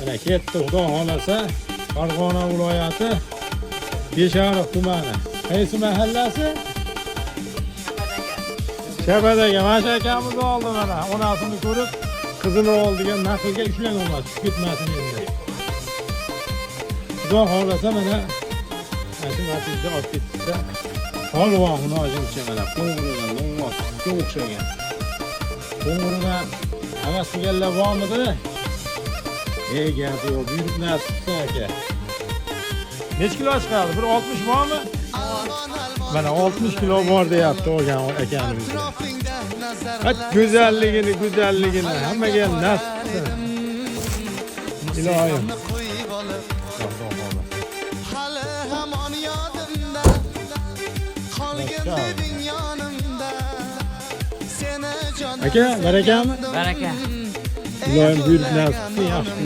Mana ketdi, xudo xolasa, Farg'ona viloyati Beshariq tumani. Qaysi mahallasi? Shabadaga. Mana shu akamiz oldi mana. Onasini ko'rib, qizini oldiga naqlga ushlanolmadi, chiqib ketmasin endi. Xudo xolasa mana shu natijada olib ketsa, polvon hojimcha mana qo'ng'irgan, no'ng'oqqa o'xshagan. Qo'ng'irgan havas qilganlar bormidi? Gap yo'q, buyruq nasib aka. Necha kilo chiqadi? Bir 60 bormi? Mana 60 kilo bor deyapti o'rgan akanimiz. Hech go'zalligini hammaga nasib. Ilohim. Hali hamon yodimda qolgin deding yonimda. Seni jonim Aka, barakami? Baraka. Ilohim buyruq nasib, yaxshi